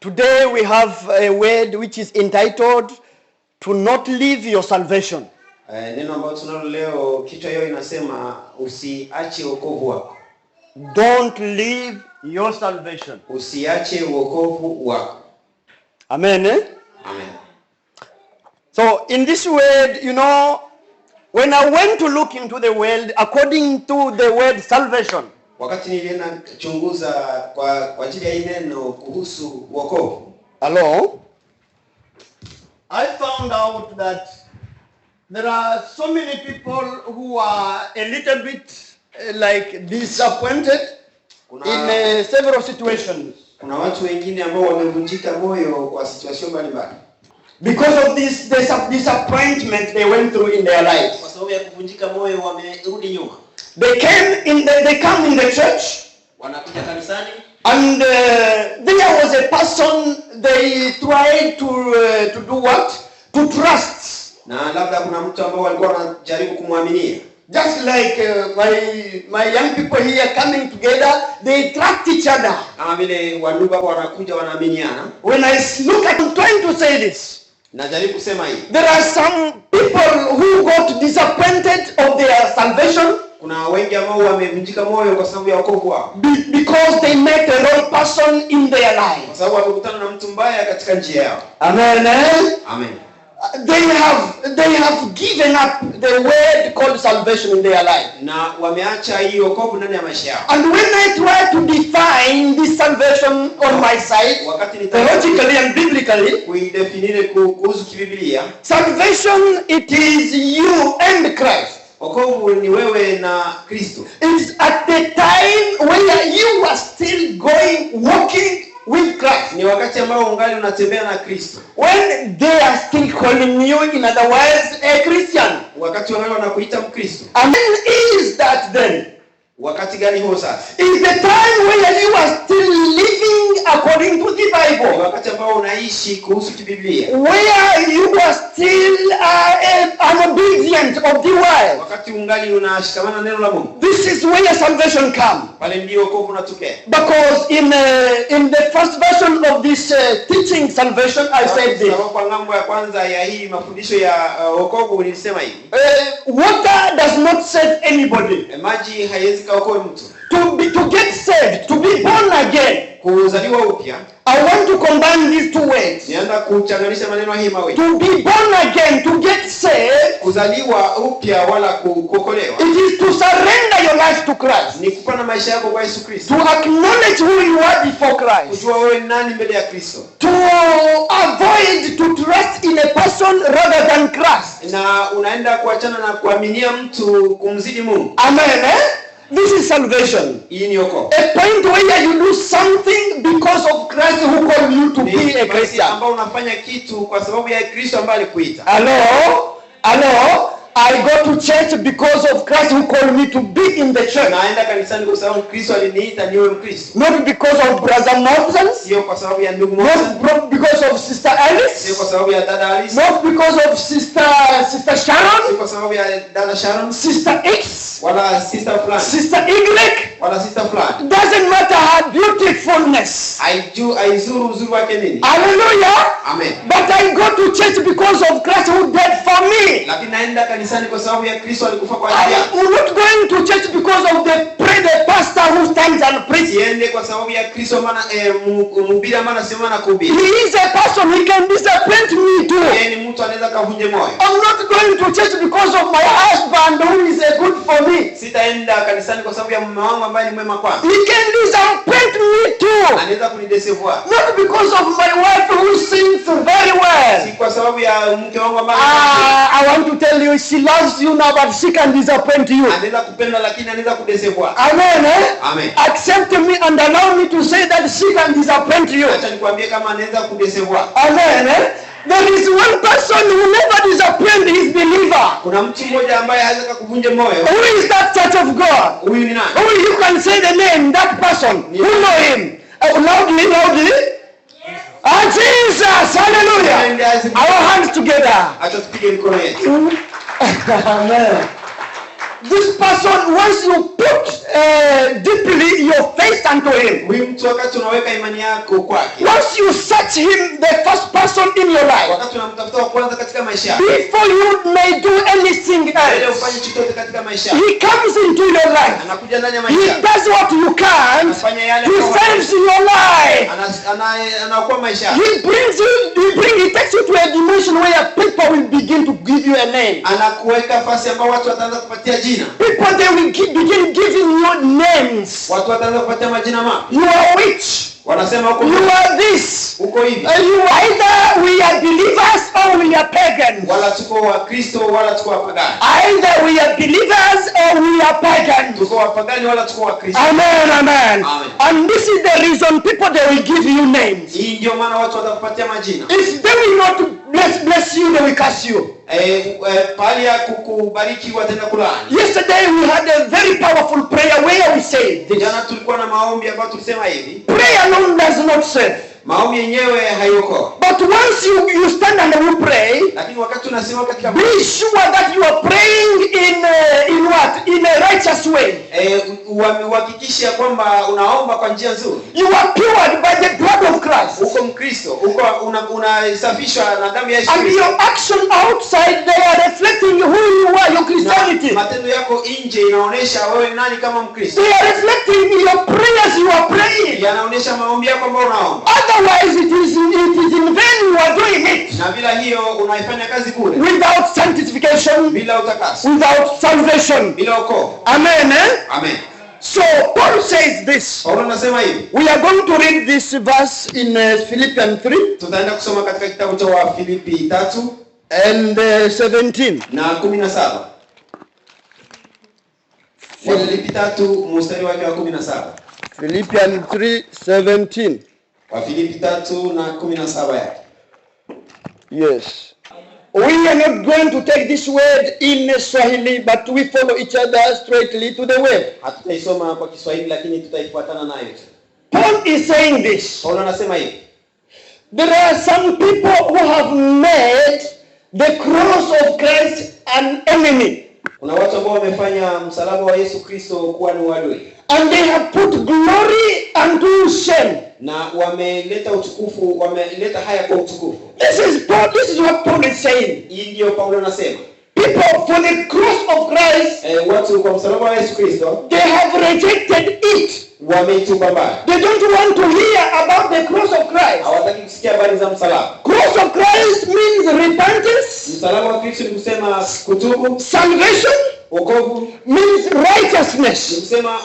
Today we have a word which is entitled to not leave your salvation. Neno ambalo tunalo leo kichwa hiyo inasema usiache wokovu wako. Don't leave your salvation. Usiache wokovu wako. Amen. Amen. So in this word, when I went to look into the world according to the word salvation, wakati nilienda chunguza kwa ajili ya hii neno kuhusu wokovu, I found out that there are so many people who are a little bit like disappointed in several situations. Kuna watu wengine ambao wamevunjika moyo kwa situation mbalimbali. Because of this disappointment they went through in their lives. Kwa sababu ya kuvunjika moyo wamerudi nyuma. They come in the church. Wanakuja kanisani. And there was a person they tried to do what? To trust. Na labda kuna mtu ambao walikuwa wanajaribu kumwaminia. Just like my young people here coming together, they trust each other. Kama vile wandugu hapo wanakuja wanaaminiana. When I look at, I'm trying to say this. Najaribu kusema hii. There are some people who got disappointed of their salvation. Kuna wengi ambao wamevunjika moyo kwa sababu ya wokovu wao. Because they met a wrong person in their life. Kwa sababu wamekutana na mtu mbaya katika njia yao. Amen. Amen. They have given up the word called salvation in their life. Na wameacha hii wokovu ndani ya maisha yao. And when I try to define this salvation on my side, theologically and biblically, kuidefinire kuhusu kibiblia, salvation it is you and Christ. Wokovu ni wewe na Kristo. It's at the time where you are still walking with Christ. Ni wakati ambao ungali unatembea na Kristo. When they are still calling you, in other words, a Christian. Wakati wangali wanakuita Mkristo. And when is that then? Wakati gani huo sasa? Is the time where you are still living according to the Bible. Wakati ambao unaishi kuhusu kibiblia. Where you are still an obedient of the word. Wakati ungali unashikamana neno la Mungu. This is where salvation comes. Pale ndio wokovu unatokea. Because in the first version of this teaching salvation, I said this. Kwa ngambo ya kwanza ya hii mafundisho ya wokovu nilisema hivi. Water does not save anybody. Maji haiwezi kaokoa mtu. To get saved, to be born again, kuzaliwa upya. I want to combine these two words. Nienda kuchanganisha maneno haya mawili. To be born again, to get saved, kuzaliwa upya wala kuokolewa. It is to surrender your life to Christ. Ni kupana maisha yako kwa Yesu Kristo. To acknowledge who you are before Christ. Kujua wewe nani mbele ya Kristo. To avoid to trust in a person rather than Christ. Na unaenda kuachana na kuaminia mtu kumzidi Mungu. Amen. This is salvation. Hii ni wokovu. A point where you do something because of Christ who called you to be a Christian. Ambao unafanya kitu kwa sababu ya Kristo ambaye alikuita. Hello. I go to church because of Christ who called me to be in the church. Naenda kanisani kwa sababu Kristo aliniita niwe Mkristo. Not because of brother Moses. Sio kwa sababu ya ndugu Moses. Not because of sister Alice. Sio kwa sababu ya dada Alice. Not because of sister Sharon. Sio kwa sababu ya dada Sharon. Sister X. Wala sister fulani. Sister Y. Wala sister fulani. Doesn't matter her beautifulness. Aizuru uzuri wake nini. Hallelujah. Amen. But I go to church because of Christ who died for me. Lakini naenda kanisani kwa sababu ya Kristo alikufa kwa ajili yangu. I am not going to church because of the pastor who stands and preaches. Siende kwa sababu ya Kristo maana mhubiri maana sema na kuhubiri. He is a person, he can disappoint me too. Yeye ni mtu anaweza kavunje moyo. I'm not going to church because of my husband who is a good for me. Sitaenda kanisani kwa sababu ya mume wangu ambaye ni mwema kwangu. He can disappoint me too. Anaweza kunidecevoir. Not because of my wife who sings very well. Si kwa sababu ya mke wangu ambaye I want to tell you, she loves you now, but she can disappoint you. Anaweza kupenda lakini anaweza kudecevoir. Amen. Amen. Accept me and allow me to say that she can disappoint you. Acha nikwambie kama anaweza kudecevoir. Amen. There is one person who never disappoint his believer. Kuna mtu mmoja ambaye hawezi kukuvunja moyo. Who is that church of God? Huyu ni nani? Who you can say the name, that person. Who know him? Loudly. Jesus, hallelujah. Our hands together. Acha tupige mikono yetu. Amen. This person, once you put deeply your faith unto him, huyu mtu wakati unaweka imani yako kwake, once you search him, the first person in your life, wakati unamtafuta wa kwanza katika maisha yako, before you may do anything ili else, ufanye chochote katika maisha yako, he comes into your life. anakuja ndani ya He maisha yako, does what you can't. anafanya yale He saves your life. anaokoa maisha yako, He takes you to a dimension where people will begin to give you a name. anakuweka nafasi ambapo watu wataanza kupatia jina. People, they will begin giving you names. Watu wataanza kupatia majina mapya. You are which? Wanasema uko You are this. uko hivi. You either we are believers or we are pagans. Wala tuko wa Kristo wala tuko wapagani. Either we are believers or we are pagans. Tuko wapagani wala tuko wa Kristo. Amen, amen. Amen. And this is the reason people, they will give you names. Hii ndio maana watu watakupatia majina. If they will not bless you, they will curse you. Pali ya kukubariki wataenda kulaani. Yesterday we had a very powerful prayer where we said this. Jana tulikuwa na maombi ambayo tulisema hivi. Prayer alone does not save. Maombi yenyewe haiokoa. But once you stand and you pray, lakini wakati unasema katika be sure that you are praying in what? In a righteous way. Uhakikishe kwamba unaomba kwa njia nzuri. You are pured by the blood of Christ. Uko Mkristo, uko unasafishwa na damu ya Yesu. And your action outside, they are reflecting who you are, your Christianity. Matendo yako nje inaonyesha wewe nani kama Mkristo. They are reflecting your prayers you are praying. Yanaonyesha maombi yako ambayo unaomba. Otherwise it is in vain you are doing it. Na bila hiyo unaifanya kazi bure. Without sanctification, bila utakaso, without salvation. bila wokovu. Amen, eh? Amen. So Paul says this. Paulo anasema hivi. We are going to read this verse in Philippians 3. Tutaenda kusoma katika kitabu cha Wafilipi 3 and 17. na 17. Wafilipi 3 mstari wake wa 17. Philippians 3:17. Wafilipi 3 na 17 yake. Yes. We are not going to take this word in Swahili, but we follow each other straightly to the word. Hatutaisoma kwa Kiswahili lakini tutaifuatana nayo. Paul is saying this. Paulo anasema hivi. There are some people who have made the cross of Christ an enemy. Kuna watu ambao wamefanya msalaba wa Yesu Kristo kuwa ni uadui. And they have put glory unto shame. Na wameleta utukufu, wameleta haya kwa utukufu. This is what Paul is saying. Hii ndio Paulo anasema. People for the cross of Christ, watu kwa msalaba wa Yesu Kristo, they have rejected it. Wameitupa mbali. They don't want to hear about the cross of Christ. Hawataki kusikia habari za msalaba. Cross of Christ means repentance. Msalaba wa Kristo ni kusema kutubu. Salvation, wokovu, means righteousness. Ni kusema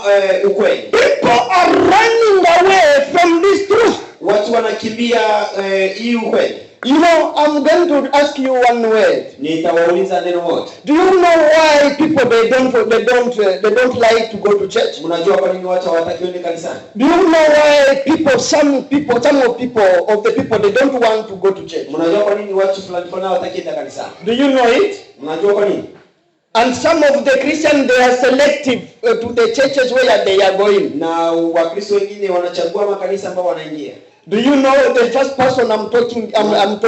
ukweli. People are running away from this truth. Watu wanakimbia hii ukweli. You know, I'm going to ask you one word. Nitawauliza neno moja. Do you know why people they don't like to go to church? Mnajua kwa nini watu hawataki kwenda kanisani? Do you know why some of the people they don't want to go to church? Mnajua kwa nini watu fulani hawataki kwenda kanisani? Do you know it? Mnajua kwa nini? And some of the Christians, they are selective to the churches where they are going. Na Wakristo wengine wanachagua makanisa ambao wanaingia. Do you know the first person I'm talking about?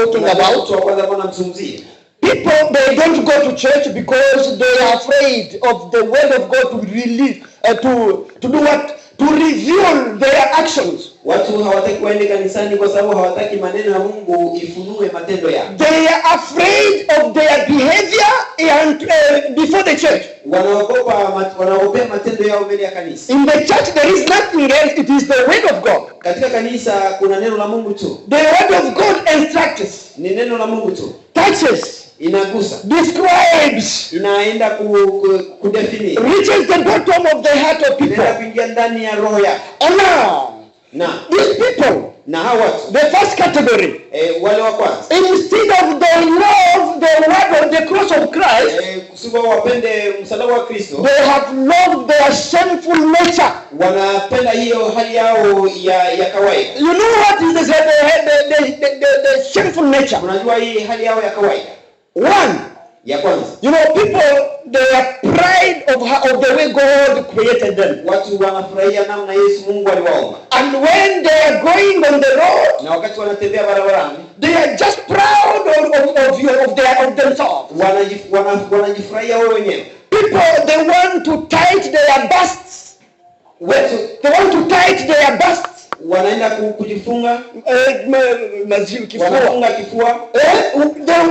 People, they don't go to church because they are afraid of the word of God to release, to do what? To reveal their actions. Watu hawataki kuenda kanisani kwa sababu hawataki maneno ya Mungu ifunue matendo yao. They are afraid of their behavior and before the church. Wanaogopa matendo yao mbele ya kanisa. In the church there is nothing else, it is the word of God. Katika kanisa kuna neno la Mungu tu. The word of God instructs. Ni neno la Mungu tu. Touches. Inagusa. Describes. Inaenda kudefini. Reaches the bottom of the heart of people. Inaenda kuingia ndani ya roho yao. And now, these people, na hawa, the first category, wale wa kwanza, instead of they love the word of the cross of Christ, kusuba wapende msalaba wa Kristo, they have loved their sinful nature. Wanapenda hiyo hali yao ya kawaida. You know what is the sinful nature? Unajua hii hali yao ya kawaida. One, ya kwanza. You know, people, they are pride of the way God created them. Watu wanafurahia namna Yesu Mungu aliwaumba. And when they are going on the road, na wakati wanatembea barabarani, they are just proud of themselves. Wanajifurahia wao wenyewe. People, they want to tight their busts. They want to tight their busts. wanaenda kujifunga, kifua. Wanafunga kifua.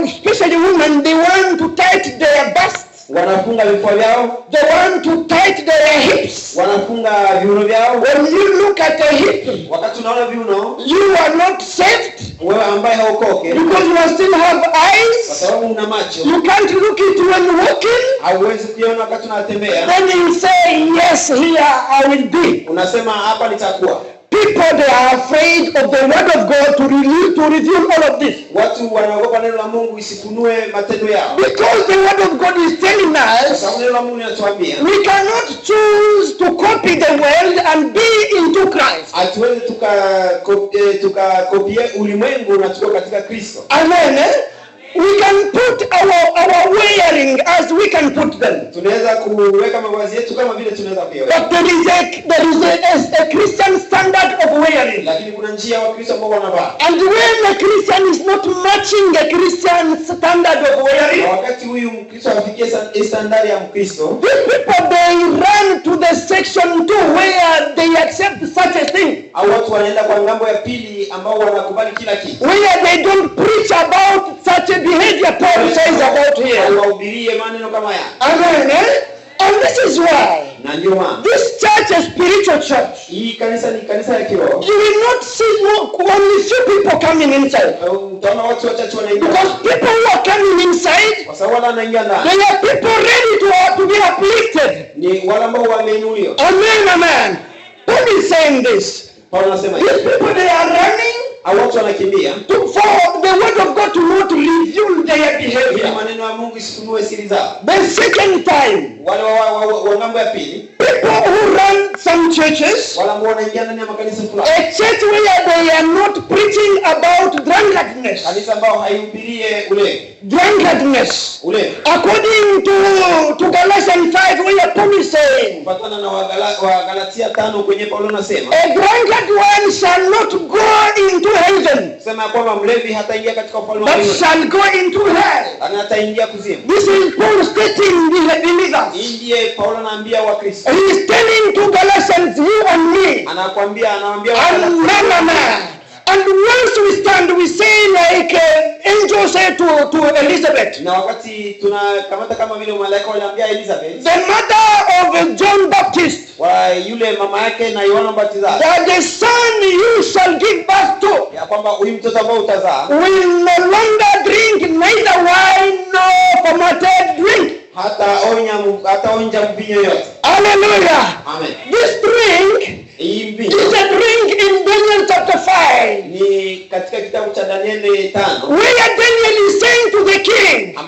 Especially women, they want to tight their bust. Wanafunga vifua vyao. They want to tight their hips. Wanafunga viuno vyao. When you look at a hip, wakati unaona viuno, you are not saved. Wewe ambaye haukoke, because you still have eyes. Kwa sababu una macho. You can't look it when walking. Hauwezi kuona wakati unatembea. Then you say, yes, here I will be. Unasema hapa nitakuwa. People, they are afraid of the word of God to reveal all of this. Watu wanaogopa neno la Mungu isifunue matendo yao. Because the word of God is telling us, neno la Mungu linatuambia, we cannot choose to copy the world and be into Christ. Hatuwezi tukakopia ulimwengu na tuko katika Kristo. Amen. We can put our wearing as we can put them. Tunaweza kuweka mavazi yetu kama vile tunaweza kuyaweka. But there is a Christian standard of wearing. Lakini kuna njia wa Kristo ambao wanavaa. And when a Christian is not matching a Christian standard of wearing, wakati huyu Mkristo afikie standard ya Mkristo, these people, they run to the section 2 where they accept such a thing. Au watu wanaenda kwa ngambo ya pili ambao wanakubali kila kitu. Where they don't preach about such a behavior Paul says about here. Amen. And this is why this church, a spiritual church, you will not see only few people coming inside. Because people who are coming inside, they are people ready to be uplifted. Amen, amen. Paul is saying this. These people, they are running for the word of God to not reveal their behavior. The second time, people who run some churches, a church where they are not preaching about drunkenness. Drunkenness. According to Galatians 5, where Paul is saying, a drunkard one shall not go into heaven, but shall go into hell. This is Paul stating the believers. He is telling to Galatians, you and me, and once we stand, we say like angel said to Elizabeth, the mother of John Baptist, that the son you shall give birth to will no longer drink neither wine nor fermented drink. Hallelujah. Amen. This drink is a drink in Daniel chapter 5. Where Daniel is saying to the king, I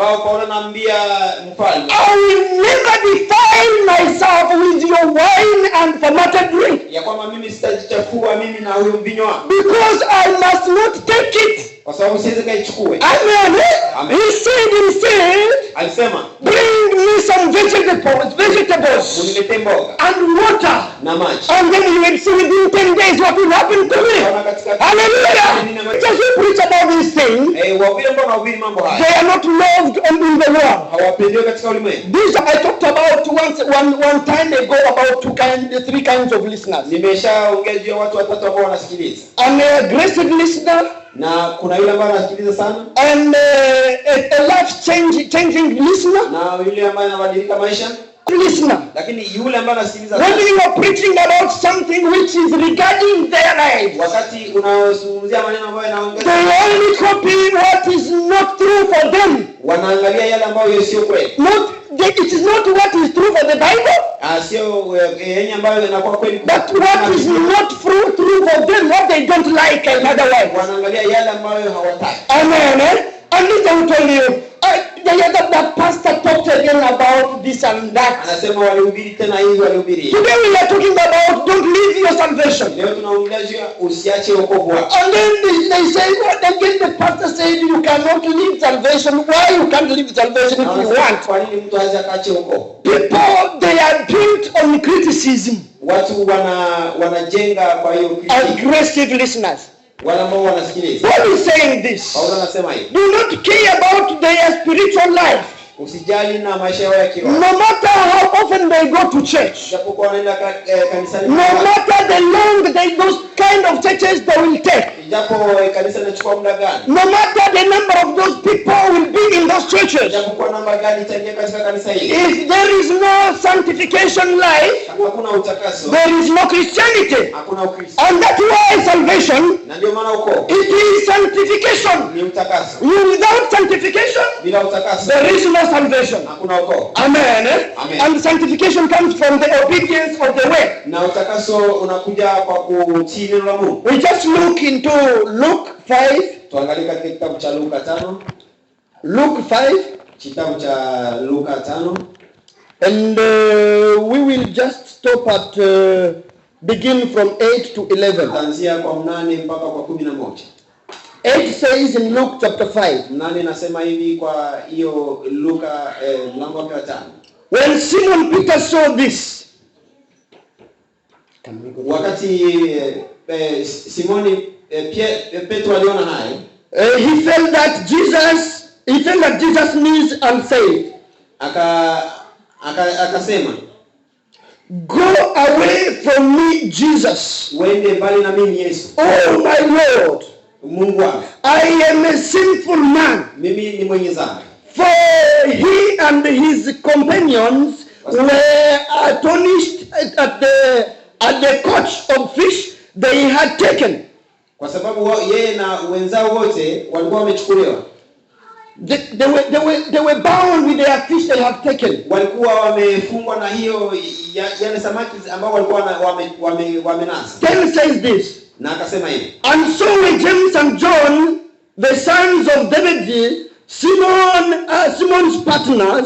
will never defile myself with your wine and fermented drink, because I must not take it. Amen. He said instead, bring me some vegetables and water, and then you will see within 10 days what will happen to me. Hallelujah. Just we preach about these things, they are not loved in the world. This I talked about one time ago about three kinds of listeners. An aggressive listener, na kuna yule ambaye anasikiliza sana, and a life changing listener, na yule ambaye anabadilika maisha listener. Lakini yule ambaye anasikiliza when you are preaching about something which is regarding their life, wakati unazungumzia maneno ambayo yanaongeza, they only copy what is not true for them. Wanaangalia yale ambayo sio kweli. It is not what is true for the Bible, sio yenye ambayo inakuwa kweli, but what is not true for them, what they don't like in other words. Wanaangalia yale ambayo hawataki. Amen. And listen, tell you, the pastor talked again about this and that. Anasema walihubiri tena hivi walihubiri. Today we are talking about don't leave your salvation. Leo tunaongelea usiache wokovu wako. And then they say, again the pastor said you cannot leave salvation. Why you can't leave salvation if you want? Kwa nini mtu hawezi akaache wokovu? People, they are built on criticism. Watu wanajenga kwa hiyo aggressive listeners. Paul is saying this. Do not care about their spiritual life. Usijali na maisha yao ya kiroho. No matter how often they go to church, Japokuwa wanaenda kanisani. no matter the long those kind of churches they will take, Japo kanisa linachukua muda gani, no matter the number of those people will be in those churches, japokuwa namba gani itaingia katika kanisa hili, if there is no sanctification life, kama hakuna utakaso, there is no Christianity. hakuna Ukristo. And that's why salvation, Na ndio maana uko it is sanctification. ni utakaso. Without sanctification, Bila utakaso there is no salvation. hakuna uko. Amen. Amen. And sanctification comes from the obedience of the way. Na utakaso unakuja kwa kutii neno la Mungu. We just look into Luke 5. Tuangalie katika kitabu cha Luka 5. Luke 5. Kitabu cha Luka 5. And we will just stop at begin from 8 to 11. Kuanzia kwa 8 mpaka kwa 11. 8 says in Luke chapter 5. 8 nasema hivi kwa hiyo Luka mlango wa 5. When Simon Peter saw this, Wakati Simoni Petro aliona hayo, he felt that Jesus knees and said, akasema, "Go away from me, Jesus. uende mbali na mimi Yesu, Oh my Lord, Mungu wangu, I am a sinful man." mimi ni mwenye dhambi. For he and his companions were astonished at the catch of fish they had taken. Kwa sababu yeye na wenzao wote walikuwa wamechukuliwa. They were bound with their fish they had taken. Walikuwa wamefungwa na hiyo yale samaki ambao walikuwa wamenasa. 10 says this. Na akasema hivi. And so were James and John, the sons of Zebedee, Simon's partners.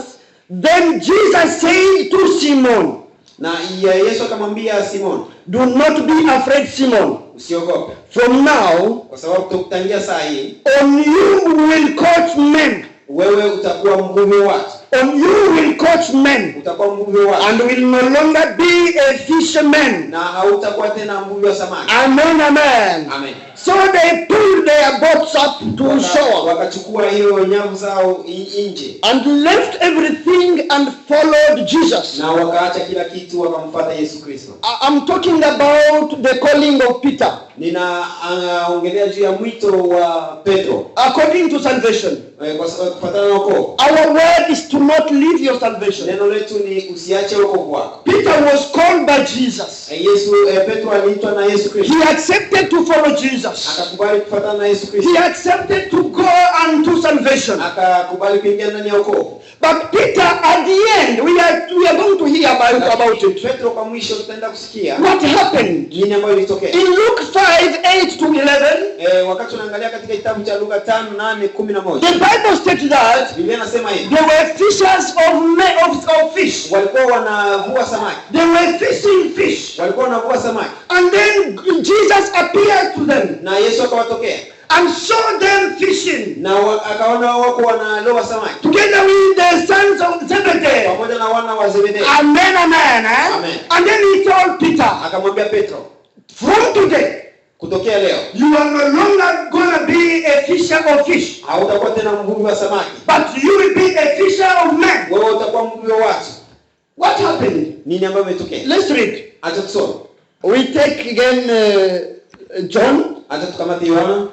Then Jesus said to Simon, na Yesu akamwambia Simon, "Do not be afraid, Simon. usiogope. From now Kwa sababu tukutangia saa hii, on you will catch men. wewe utakuwa mvuvi wa watu. On you will catch men. Utakuwa mvuvi wa watu. And will no longer be a fisherman." Na hautakuwa tena mvuvi wa samaki. Amen, amen. Amen. So they pulled their boats up to shore Wakachukua hiyo nyavu zao nje. and left everything and followed Jesus. Na wakaacha kila kitu wakamfuata Yesu Kristo. I'm talking about the calling of Peter. Ninaongelea juu ya mwito wa Petro. According to salvation, Kwa kufuatana na wokovu. our word is to not leave your salvation. Neno letu ni usiache wokovu wako. Peter was called by Jesus. Petro aliitwa na Yesu Kristo. He accepted to follow Jesus. Akakubali kufuatana na Yesu Kristo. He accepted to go unto salvation. Akakubali kuingia ndani ya wokovu. But Peter, at the end, we are going to hear about it. Petro kwa mwisho tutaenda kusikia What happened? nini ambayo ilitokea. In Luke 5:8 to 11, Wakati unaangalia katika kitabu cha Luka 5:8-11. the Bible states that Biblia inasema hivi. they were fishers of fish. Walikuwa wanavua samaki. They were fishing fish. Walikuwa wanavua samaki. And then Jesus appeared to them Na Yesu akawatokea. and saw them fishing Na akaona wako wanaloa samaki. together with the sons of Zebedee. Pamoja na wana wa Zebedeo. Amen, amen. Amen. And then he told Peter, Akamwambia Petro, "From today, kutokea leo you are no longer gonna be a fisher of fish, hautakuwa tena mvuvi wa samaki. but you will be a fisher of men." Wewe utakuwa mvuvi wa watu. What happened? Nini ambayo imetokea? Let's read. Acha tusome. We take again John Acha tukamate Yohana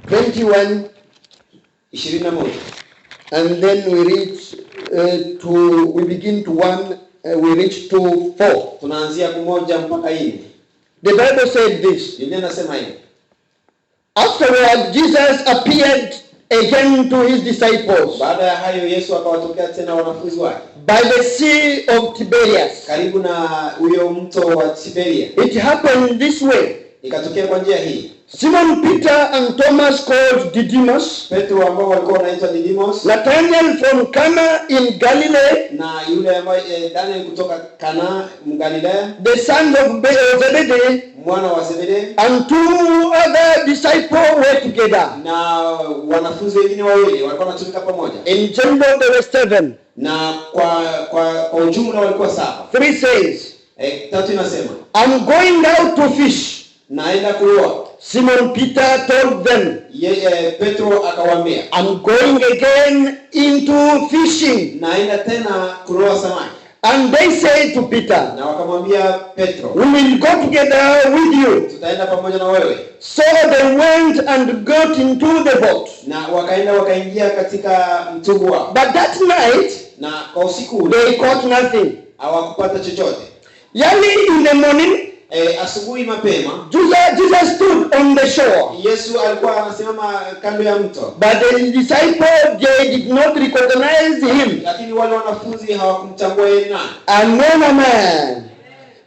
21, 21. and then we reach we begin to 1, we reach to 4. Tunaanzia 1 mpaka 4. The Bible said this. Biblia inasema hivi. Afterward, Jesus appeared again to his disciples Baada ya hayo Yesu akawatokea tena wanafunzi wake by the Sea of Tiberias. karibu na huyo mto wa Tiberia. It happened this way. Ikatokea kwa njia hii. Simon Peter and Thomas called Didymus, Petro ambao walikuwa wanaitwa Didymos, Nathanael from Cana in Galilee, na yule ambaye Daniel kutoka Kana Mgalilea, the sons of Zebedee, mwana wa Zebedeo, and 2 other disciples were together. na wanafunzi wengine wawili walikuwa wanatumika pamoja. In general there were 7. Na kwa ujumla walikuwa 7. 3 says, 3 inasema, "I'm going out to fish." naenda kuloa. Simon Peter told them, Petro akawaambia, "I'm going again into fishing." naenda tena kuloa samaki. And they said to Peter, na wakamwambia Petro, we will go together with you. tutaenda pamoja na wewe. So they went and got into the boat. Na wakaingia katika mtumbwi wao. But that night, na kwa usiku ule they caught nothing. hawakupata chochote. Early in the morning, asubuhi mapema, Jesus stood on the shore. Yesu alikuwa anasimama kando ya mto. But the disciples, they did not recognize him. Lakini wale wanafunzi hawakumtambua yeye nani. And when a man,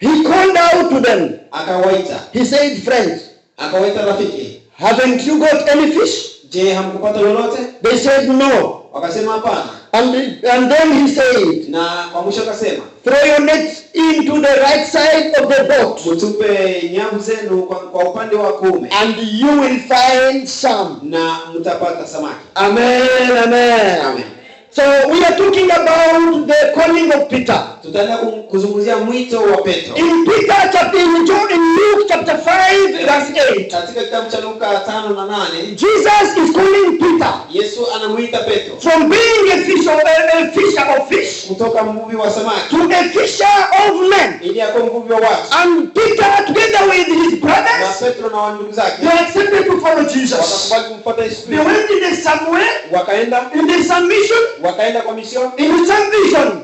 he called out to them. Akawaita. He said, friends, akawaita rafiki, haven't you got any fish? Je, hamkupata lolote? They said no. Wakasema hapana. And then he said, na kwa mwisho akasema, throw your nets into the right side of the boat. Mtupe nyavu zenu kwa upande wa kuume. And you will find some. Na mtapata samaki. Amen, amen. Amen. So we are talking about the calling of Peter. Tutaenda kuzungumzia mwito wa Petro. In Luke chapter 5 verse 8. Katika kitabu cha Luka 5:8, Jesus is calling Peter. Yesu anamuita Petro. From being a fisher of fish, kutoka mvuvi wa samaki, to a fisher of men. ili akuwe mvuvi wa watu. And Peter, together with his brothers, na Petro na ndugu zake, they accepted to follow Jesus. wakakubali kumfuata Yesu They Kristo. went in the somewhere, Wakaenda in the submission, wakaenda kwa mission, in some vision.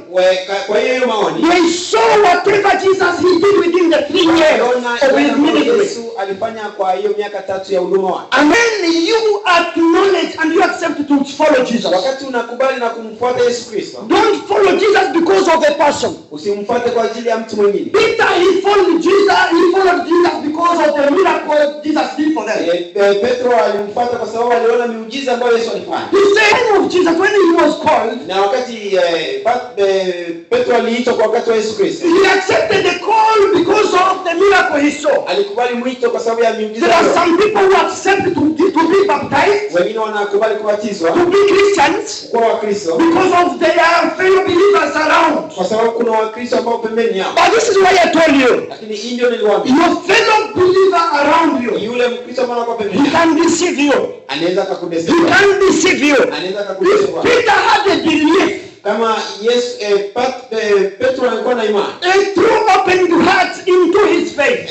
kwa hiyo maoni. They saw whatever Jesus he did within the 3 years of his ministry. Yesu alifanya kwa hiyo miaka 3 ya huduma wake. And then you acknowledge and you accept to follow Jesus. Wakati unakubali na kumfuata Yesu Kristo, Don't follow Jesus because of a person. usimfuate kwa ajili ya mtu mwingine. Peter, he followed Jesus because of the miracle Jesus did for them. Petro alimfuata kwa sababu aliona miujiza ambayo Yesu alifanya. The same of Jesus when he was called. Na wakati Petro aliitwa kwa wakati wa Yesu Kristo, He accepted the call because of the miracle he saw. alikubali mwito kwa sababu ya miujiza. There are some people who accept to be baptized, wengine wanakubali kubatizwa, to be Christians, kuwa Wakristo, because of their fellow believers around. kwa sababu kuna Wakristo ambao pembeni yao. But this is why I told you. Lakini hii ndio niliwaambia. Your fellow believer around you, Yule Mkristo ambaye anakuwa pembeni he yako, can deceive you. anaweza He kukudeceive. can deceive you. Anaweza If kukudeceive. Peter had a belief, Kama Yesu Petro alikuwa na imani. a true open heart into his faith,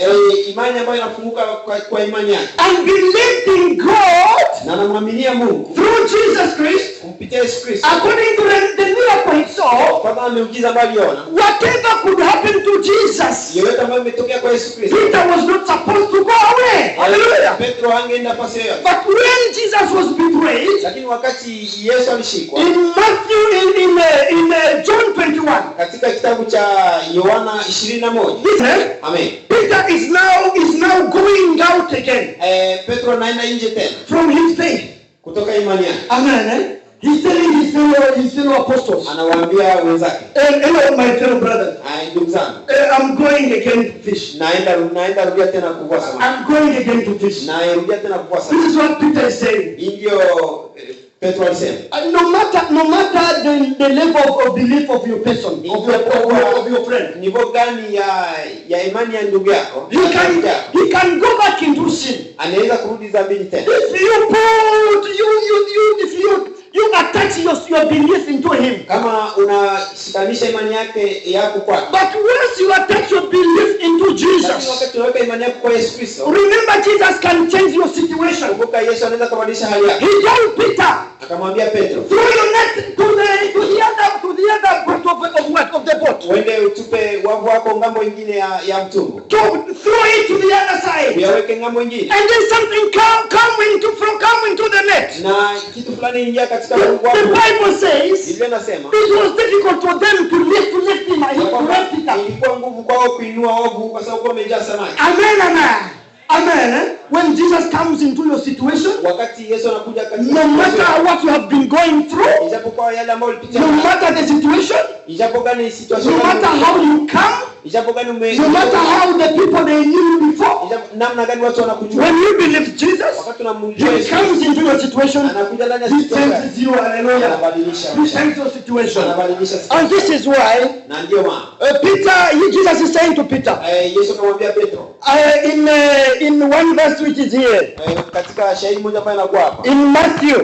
Imani ambayo inafunguka kwa imani yake. and believed in God Na anamwaminia Mungu through Jesus Christ, kupitia Yesu Kristo. according to the miracle he saw, Kwa miujiza ambayo aliona, whatever could happen to Jesus, yote ambayo imetokea kwa Yesu Kristo, Peter was not supposed to go away. Hallelujah. Petro hangeenda pasi yoyote. But when Jesus was betrayed, Lakini wakati Yesu alishikwa, in Matthew, in John 21, katika kitabu cha Yohana 21. listen, Amen. Peter is now going out again Petro anaenda nje tena from his faith. kutoka imani yake. Amen. He's telling his fellow apostles, Anawaambia wenzake, hello my fellow brothers, ndugu zangu, I'm going again to fish. naenda rudia tena kuvua samaki. I'm going again to fish. Narudia tena kuvua samaki. This is what Peter is saying. Hii ndio Petro alisema. No matter the level of belief of your person, of your friend, Nivo gani ya imani ya ndugu yako, he can go back into sin. anaweza kurudi dhambini tena. If you attach your belief into him. Kama unashikanisha imani yako kwake. But once you attach your belief into Jesus, Lakini wakati unaweka imani yako kwa Yesu Kristo, remember Jesus can change your situation. kumbuka Yesu anaweza kubadilisha hali yako. He told Peter, Akamwambia Petro, throw your net to the other part of the boat. uende utupe wavu wako ngambo nyingine ya mtumbo. Throw it to the other side. Uyaweke ngambo nyingine. And then something come into the net. Na kitu fulani ingia katika The wavu. Bible says Biblia inasema it was difficult for them to lift him. ilikuwa nguvu kwao kuinua wavu kwa sababu wamejaa samaki. Amen. When Jesus comes into your situation, Wakati Yesu anakuja katika no matter what you have been going through, ijapokuwa yale ambayo ulipitia, no matter the situation, ijapokuwa ni situation, no matter how you come, ijapokuwa no matter how the people they knew you before, namna gani watu wanakujua, when you believe Jesus, wakati unamjua he Yesu, comes into your situation, anakuja ndani ya he situation, changes you. Hallelujah. anabadilisha He changes your situation. anabadilisha And this is why na ndio maana Jesus is saying to Peter, Yesu akamwambia Petro in one verse which is here, katika shairi moja ambayo inakuwa hapa in Matthew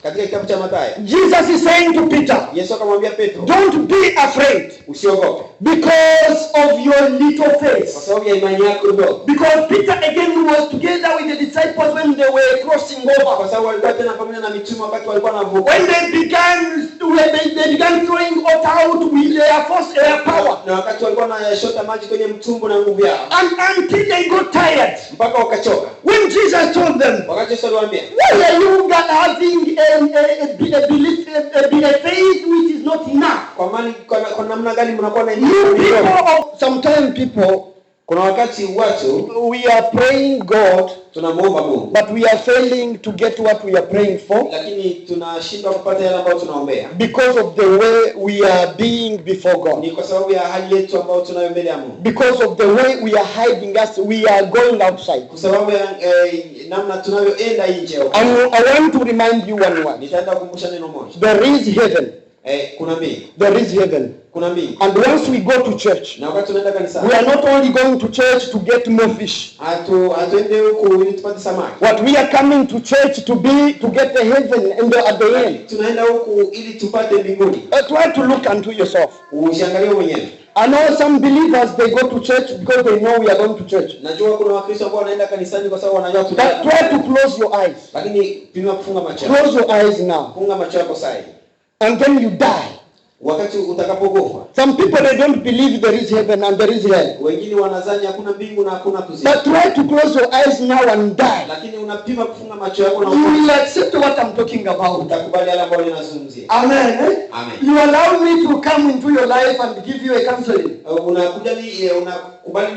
Katika kitabu cha Mathayo, Jesus is saying to Peter, Yesu akamwambia Petro, don't be afraid usiogope because of your little faith. kwa sababu ya imani yako ndogo. Because Peter again was together with the disciples when they were crossing over. Kwa sababu walikuwa tena pamoja na mitume wakati walikuwa wanavuka. When they began throwing water out with their force, their power. Na wakati walikuwa wanashota maji kwenye mtumbo na nguvu yao. And until they got tired. Mpaka wakachoka. When Jesus told them, wakati Yesu aliwaambia, why are you having a faith which is not enough? Kwa namna gani mnakuwa na imani? Sometimes people, kuna wakati watu, we are praying God, tunamuomba Mungu, but we are failing to get what we are praying for, lakini tunashindwa kupata yale ambayo tunaombea because of the way we are being before God. Ni kwa sababu ya hali yetu ambayo tunayo mbele ya Mungu. Because of the way we are hiding us, we are going outside. Kwa sababu ya namna tunavyoenda nje. I want to remind you one word. Nitaenda kukumbusha neno moja. There is heaven. Kuna mbingu. There is heaven. Kuna mbingu. And once we go to church, na wakati tunaenda kanisani, we are not only going to church to get more fish. Hatuende huko ili tupate samaki. What we are coming to church to get the heaven at the end. Tunaenda huko ili tupate mbinguni. Try to look unto yourself. Ujiangalie mwenyewe. I know some believers, they go to church because they know we are going to church. Najua kuna Wakristo ambao wanaenda kanisani kwa sababu wanajua try to close your eyes. Lakini pima kufunga macho. Close your eyes now. Funga macho yako sasa. And then you die. Wakati utakapokufa. Some people, they don't believe there is heaven and there is hell. Wengine wanadhani hakuna mbingu na hakuna kuzimu. But try to close your eyes now and die. Lakini unapima kufunga macho yako na you will accept what I'm talking about. Utakubali yale ambayo ninazungumzia. Amen. Amen. You allow me to come into your life and give you a counseling. Unakubali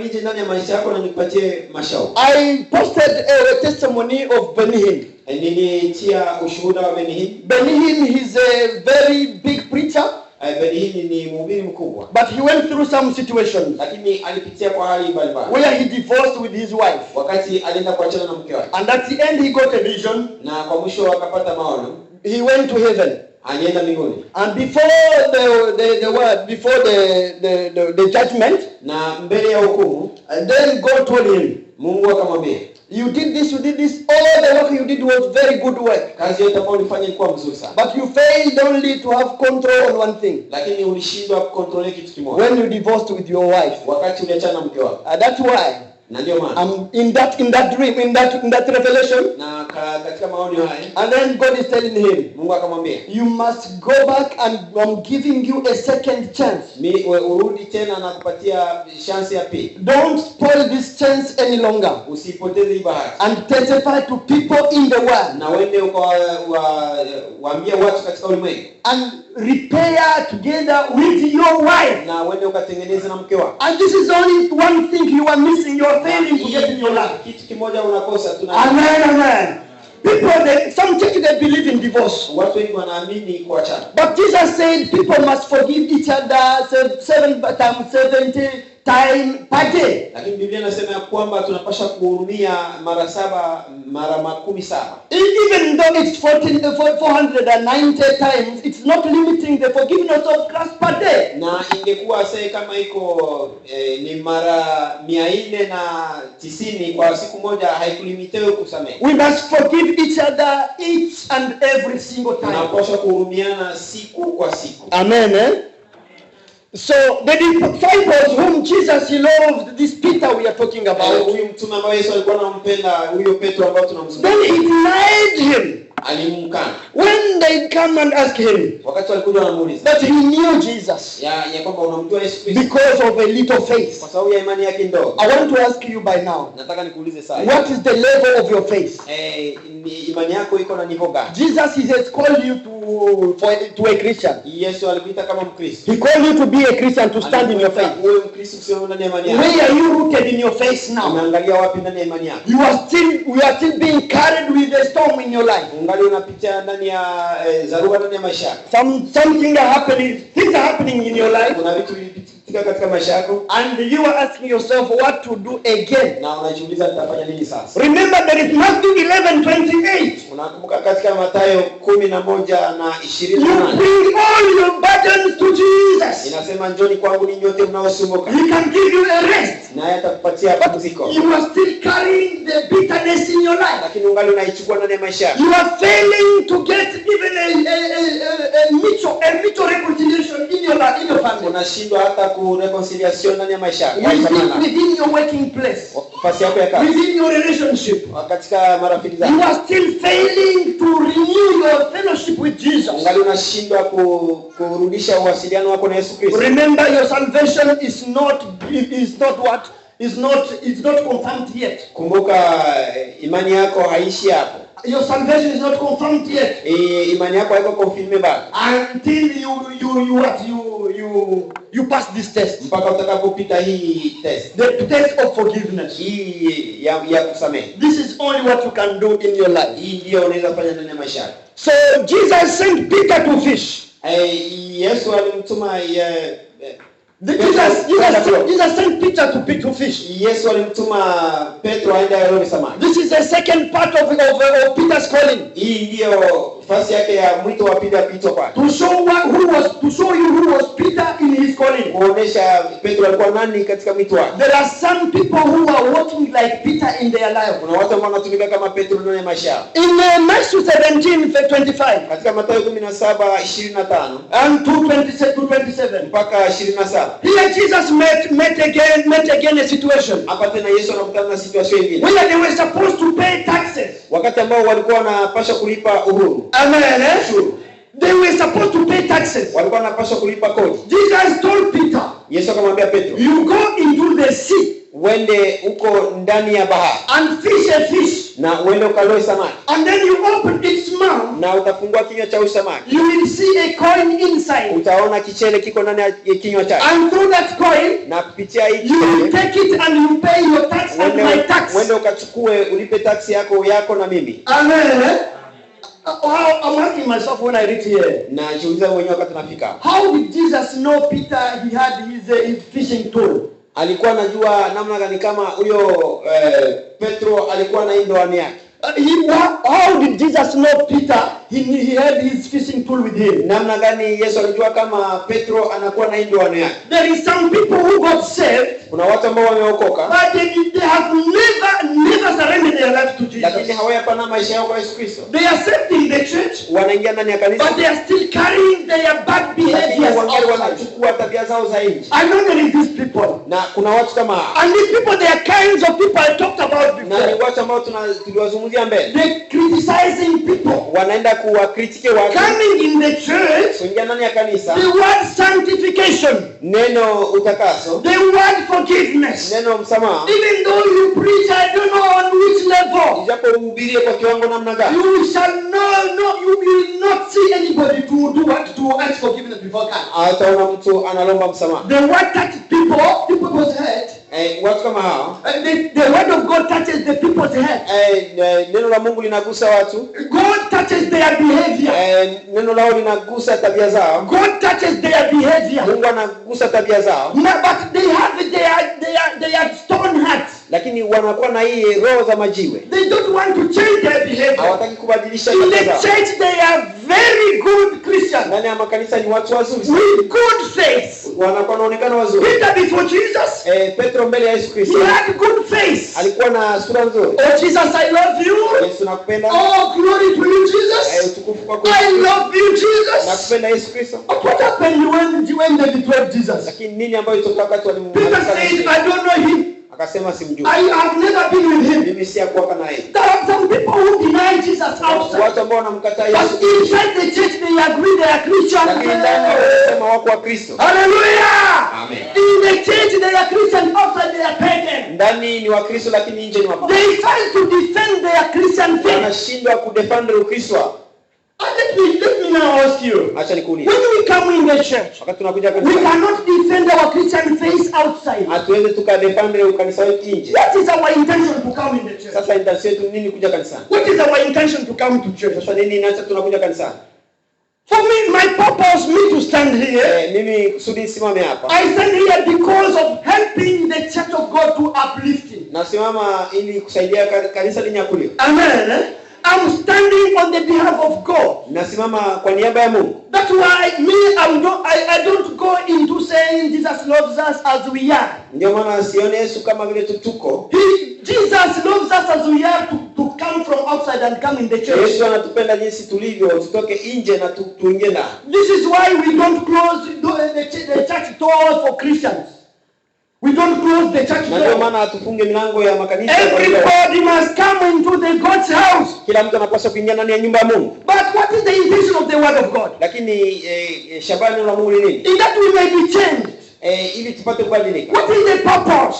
nije ndani ya maisha yako na nikupatie mashauri. I posted a testimony of Benny Hinn. Nilitia ushuhuda wa Benny Hinn. Benny Hinn, he's a very big preacher. Benny Hinn ni mhubiri mkubwa. But he went through some situations. Lakini alipitia kwa hali mbalimbali. Where he divorced with his wife. Wakati alienda kuachana na mke wake. And at the end he got a vision. Na kwa mwisho akapata maono. He went to heaven. Alienda mbinguni. And before the judgment, na mbele ya hukumu, and then God told him, Mungu akamwambia, you did this, all the work you did was very good work. Kazi yote ambayo ulifanya ilikuwa mzuri sana. But you failed only to have control on one thing. Lakini ulishindwa kucontrol kitu kimoja. When you divorced with your wife. Wakati uliachana na mke wako. That's why. Na ndio maana. In that dream, in that revelation. Na katika maono haya. And then God is telling him, Mungu akamwambia, you must go back and I'm giving you a second chance. Urudi tena na kupatia chance ya pili. Don't spoil this chance any longer. Usipoteze hii bahati. And testify to people in the world. Na wende waambie watu katika ulimwengu. And repair together with your wife. Na wende ukatengeneza na mke wako. And this is only one thing you are missing. You are failing to get in your life. Kitu kimoja unakosa. Amen, amen. People, some churches, they believe in divorce. Watu wengi wanaamini kuachana. But Jesus said people must forgive each other 70 times per day. Lakini Biblia inasema ya kwamba tunapaswa kuhurumia mara 7. Even though it's 490 times, it's not limiting the forgiveness of Christ per day. Na ingekuwa kama iko ni mara 490 kwa siku moja, haikulimitewe kusamehe. We must forgive each other each and every single time. Tunapaswa kuhurumiana siku kwa siku. Amen. So the disciples whom Jesus loved, this Peter we are talking about. Huyu mtume ambaye Yesu alikuwa anampenda, huyo Petro ambao tunamzungumzia. Then he denied him. Alimkana. When they come and ask him, wakati walikuja wanamuuliza, that he knew Jesus. Ya kwamba unamjua Yesu Kristo. Because of a little faith. Kwa sababu ya imani yake ndogo. I want to ask you by now. Nataka nikuulize sasa. What is the level of your faith? Imani yako iko na niveau gani? Jesus has called you to a Christian. Yesu alikuita kama Mkristo. He called you to be a Christian, to stand in your faith. Wewe Mkristo usiwe ndani ya imani yako. Where are you rooted in your faith now? Unaangalia wapi ndani ya imani yako? We are still being carried with a storm in your life. Ungali unapitia ndani ya dharura ndani ya maisha yako. Things are happening in your life. Kuna vitu vilipitika katika maisha yako. And you are asking yourself what to do again. Na unajiuliza nitafanya nini sasa? Remember there is Matthew 11:28. Unakumbuka katika Mathayo 11:28. You bring all your burdens to Jesus. Inasema njoni kwangu ninyi nyote mnaosumbuka. He can give you a rest. Naye atakupatia pumziko. You are still carrying the bitterness in your life. Lakini ungali unaichukua ndani ya maisha yako. You are failing to get even a mutual reconciliation in your family. Unashindwa hata kureconciliation ndani ya maisha yako. Within your working place. Nafasi yako ya kazi. Within your relationship. Katika marafiki zako. You are still failing to renew your fellowship with Jesus. Ungali unashindwa kurudisha uwasiliano wako na Yesu Kristo. Remember, your salvation is not confirmed yet. Kumbuka imani yako haishi hapo. Your salvation is not confirmed yet. Imani yako haiko confirmed bado. Until you pass this test. Mpaka utakapopita hii test. The test of forgiveness. Hii ya kusamehe. This is only what you can do in your life. Hii ndio unaweza fanya ndani ya maisha yako. So Jesus sent Peter to fish. Yesu alimtuma Jesus sent Peter to fish. Yesu alimtuma Petro aende alove samaki. This is the second part of Peter's calling. Hii ndio fasi yake ya mwito wa Peter kwake. To show you who was Peter in his calling. Kuonesha Petro alikuwa nani katika mwito wake. There are some people who are walking like Peter in their life. Kuna watu ambao wanatumika kama Petro ndani ya maisha yao. In Matthew 17:25. Katika Mathayo 17:25 and to 27 mpaka 27. Here Jesus met again a situation. Hapa tena Yesu anakutana na situation nyingine. Where they were supposed to pay taxes. Wakati ambao walikuwa wanapaswa kulipa uhuru. Amen. They were supposed to pay taxes. Walikuwa wanapaswa kulipa kodi. Jesus told Peter. Yesu akamwambia Petro, you go into the sea. Uende uko ndani ya bahari. And fish a fish. Na uende ukaloe samaki. And then you open its mouth. Na utafungua kinywa cha samaki. You will see a coin inside. Utaona kichele kiko ndani ya kinywa chake. And through that coin, na kupitia hiki you will take it and you pay your tax and my tax. Uende ukachukue ulipe tax yako na mimi. Amen. I'm asking myself when I reach here. Na jiuliza mwenyewe wakati tunafika. How did Jesus know Peter he had his fishing tool? Alikuwa anajua namna gani kama huyo Petro alikuwa na ndoani yake. How did Jesus know Peter he had his fishing tool with him? Namna gani Yesu alijua kama Petro anakuwa na ndoani yake? There is some people who got saved. Kuna watu ambao wameokoka. But they have never surrendered their life to Jesus. Lakini hawayapana maisha yao kwa Yesu Kristo. They are saved in the church. Wanaingia ndani ya kanisa. But they are still carrying their bad behaviors. Wanachukua tabia zao za nje. I know there is these people. Na kuna watu kama hao. And these people, they are kinds of people I talked about before. Na ni watu ambao tuliwazungumzia mbele. They criticizing people. Wanaenda kuwakritike watu. Coming in the church. Kuingia ndani ya kanisa. The word sanctification. Neno utakaso. The word forgiveness. Neno msamaha. Even though you preach, I don't know on which level. Ijapo uhubirie kwa kiwango namna gani. You shall you will not see anybody to ask forgiveness before God. Ataona mtu analomba msamaha. The word touches people's head. Watu kama hao. The word of God touches the people's head. Neno la Mungu linagusa watu. God touches their behavior. Neno lao linagusa tabia zao. God touches their behavior. Mungu anagusa tabia zao. But they have their stone hearts. Lakini wanakuwa na hii roho za majiwe. They don't want to change their behavior. Hawataki kubadilisha tabia zao. In zao. the church they are very good Christians. Ndani ya makanisa ni watu wazuri. With good faith. Wanakuwa wanaonekana wazuri. Peter before Jesus. Petro mbele ya Yesu Kristo. He had good faith. Alikuwa na sura nzuri. Oh Jesus, I love you. Yesu nakupenda. Oh glory to you Jesus. Utukufu kwako. I love you Jesus. Nakupenda Yesu Kristo. What happened when they betrayed Jesus? Lakini nini ambayo ilitokea wakati Peter said, I don't know him. Akasema simjui. I have never been with him. Mimi si akuwa naye. There are some people who deny Jesus outside. Watu ambao wanamkataa Yesu. But inside the church they agree they are Christians. Lakini ndani wanasema wako wa Kristo. Hallelujah. Amen. In the church they are Christians, outside they are pagan. Ndani ni wa Kristo lakini nje ni wapagani. They fail to defend their Christian faith. Wanashindwa kudefend Ukristo. Let me now ask you. Acha nikuulize. When we come in the church, wakati tunakuja we kanisa, cannot defend our Christian faith outside. hatuwezi tukadefend kanisa letu nje. What is our intention to come in the church? Sasa intention yetu nini kuja kanisani? What is our intention to come to church? Sasa nini inaacha tunakuja kanisani? For me, my purpose me to stand here. Mimi kusudi simame hapa. I stand here because of helping the church of God to uplifting. Nasimama ili kusaidia kanisa linyakuliwe. Amen. I'm standing the behalf of God. Nasimama kwa niaba ya Mungu. That's why I don't go into saying Jesus loves us as we are. Ndio maana sioni Yesu kama vile tuko. Jesus loves us as we are to come from outside and come in the church. Yesu anatupenda jinsi tulivyo, tutoke nje na tuingie ndani. This is why we don't close the church doors for Christians. We don't close the church doors. Ndio maana hatufunge milango ya makanisa. Everybody must come into the God's house. Kila mtu anapaswa kuingia ndani ya nyumba ya Mungu. But what is the intention of the word of God? Lakini shabani la Mungu ni nini? In that we may be changed. Ili tupate kubadilika. What is the purpose?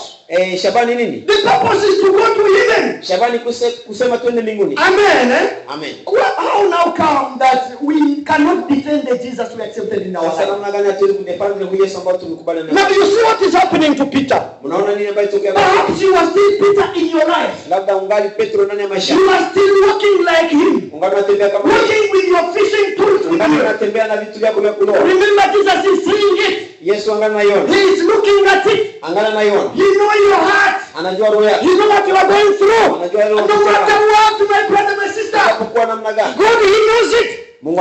Shabani nini? The purpose is to go to heaven. Shabani kusema twende mbinguni. Amen. Amen. How now come that we cannot defend the Jesus we accepted in our life? Now you see what is happening to Peter. Perhaps you are still Peter in your life. You are still walking like him. Walking with your fishing tools with you. Remember Jesus is seeing it. He is looking at it. He knows your heart. You know what you are going through. No matter what, my brother, my sister, God, He knows it. You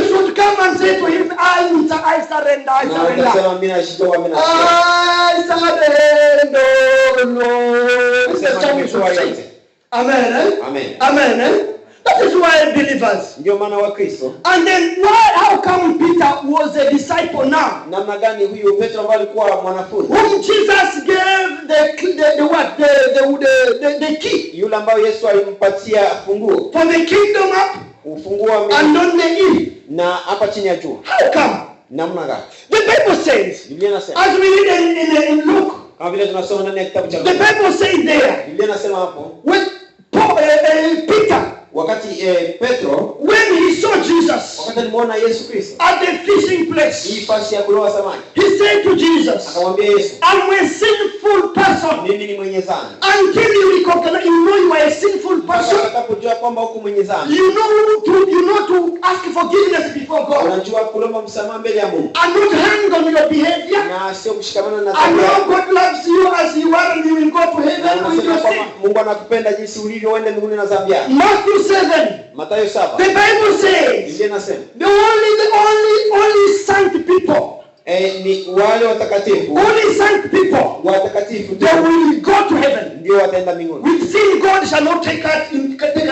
should come and say to Him, I surrender. I surrender. Amen. Amen. Amen. That is why believers. And then how come Peter was a disciple now? Whom Jesus gave the key. For the kingdom up and on the hill. How come? The Bible says, as we read in Luke, the Bible says there, when Peter, Petro, when he saw Jesus at the fishing place, he said to Jesus, I'm a sinful person. Until you recognize, you know you are a sinful person, you know to ask forgiveness before God, and not hang on your behavior. I know God loves you as you are, and you will go to heaven with your sin. Matthew 7. The Bible says the only saint people, only saint people, they will go to heaven. With sin, God shall not take us into heaven.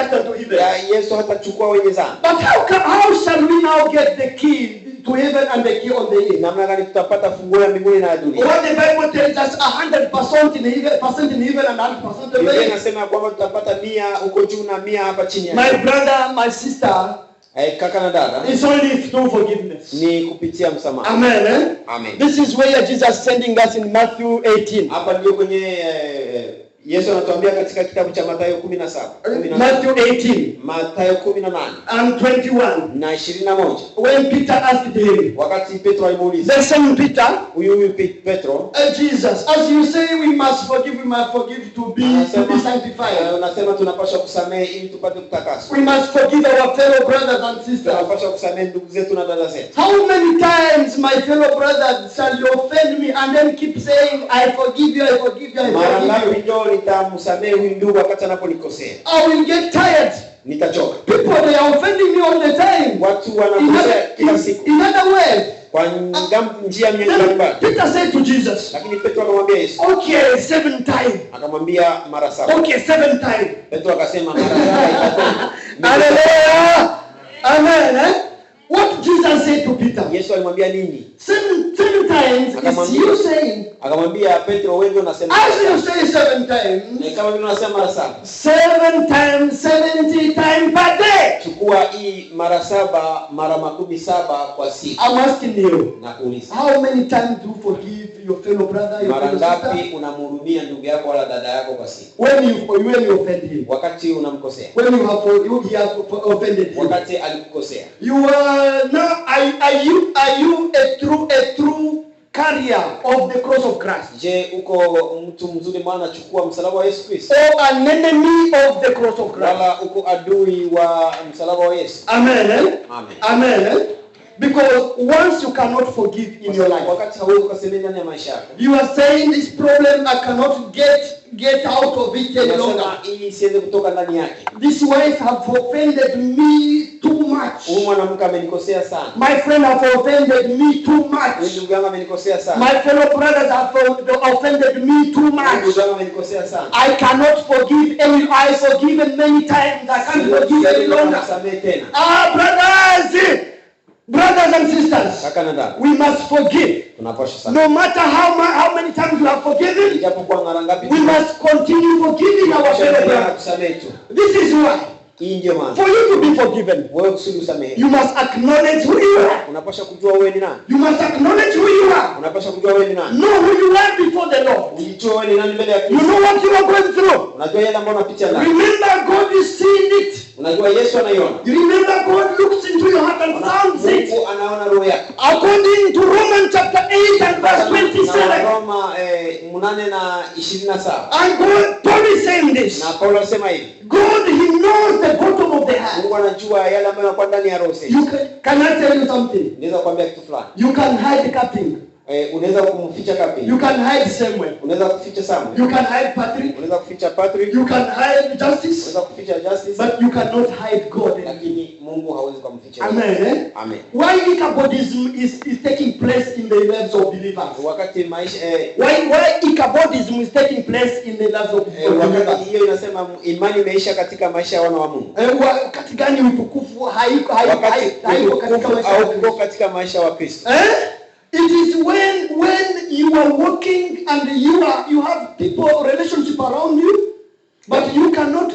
But how shall we now get the key to heaven and the key on the earth? What the Bible tells us, 100% in heaven and 100% in earth. My brother, my sister, it's only through forgiveness. Amen. Amen. This is where Jesus is sending us in Matthew 18. Yesu anatuambia katika kitabu cha Mathayo 17. Matthew 18. Mathayo 18 and 21. Na 21. When Peter asked him, wakati Petro alimuuliza, the same Peter, huyu Petro, Jesus, as you say we must forgive to be sanctified. Unasema tunapaswa kusamehe ili tupate kutakaswa. We must forgive our fellow brothers and sisters. Tunapaswa kusamehe ndugu zetu na dada zetu. How many times my fellow brothers shall you offend me and then keep saying I forgive you, I forgive you, I forgive you? Nitamsamehe huyu ndugu wakati anaponikosea. I will get tired. Nitachoka. People, they are offending me all the time. Watu wanakosea kila siku. In other words, kwa njia mbalimbali. Peter said to Jesus, lakini Petro akamwambia Yesu, okay, 7 times. Akamwambia mara 7. Okay, 7 times. Petro akasema mara 7. Hallelujah. Amen. What Jesus said to Peter? Yesu alimwambia nini? 7 times is you saying. Akamwambia Petro, wewe unasema. As you say 7 times. Kama vile unasema mara 7. 7 times 70 times per day. Chukua hii mara 7 mara 17 kwa siku. I'm asking you. Nakuuliza. How many times do you forgive your fellow brother, your fellow sister? Mara ngapi unamhurumia ndugu yako wala dada yako kwa siku? When you offend him. Wakati unamkosea. When you have offended him. Wakati alikukosea. You are now are you a true carrier of the cross of Christ? Je, uko mtu mzuri maana chukua msalaba wa Yesu Kristo? Or an enemy of the cross of Christ? Wala uko adui wa msalaba wa Yesu? Amen. Amen. Amen. Because once you cannot forgive in your life, wakati hauwezi kusamehe ndani ya maisha yako, you are saying this problem I cannot get out of it any longer. Hii siwezi kutoka ndani yake. This wife have offended me too much. Huyu mwanamke amenikosea sana. My friend have offended me too much. Huyu ndugu yangu amenikosea sana. My fellow brothers have offended me too much. Ndugu yangu amenikosea sana. I cannot forgive any. I forgiven many times. I can't forgive any longer. Brothers and sisters, we must forgive. No matter how many times we have forgiven, we must continue forgiving our fellow brothers. This is why, for you to be forgiven, you must acknowledge who you are. You must acknowledge who you are. Know who you are before the Lord. You know what you are going through. Remember, God is seeing it. You remember, God looks into your heart and sounds it. According to Romans chapter 8 and verse 27. And God, Paul is saying this. God, He knows the bottom of the heart. Can I tell you something? You can hide Captain. Unaweza kumficha Kapi. You can hide Samuel. Unaweza kuficha Samuel. You can hide Patrick. Unaweza kuficha Patrick. You can hide Justice. Unaweza kuficha Justice. But you cannot hide God. Lakini Mungu hawezi kumficha. Amen. Amen. Why Ichabodism is taking place in the lives of believers? Wakati maisha why Ichabodism is taking place in the lives of believers? Wakati hiyo inasema imani imeisha katika maisha ya wana wa Mungu. Wakati gani utukufu haiko katika maisha wa Kristo? It is when you are walking and you have people relationship around you, but you cannot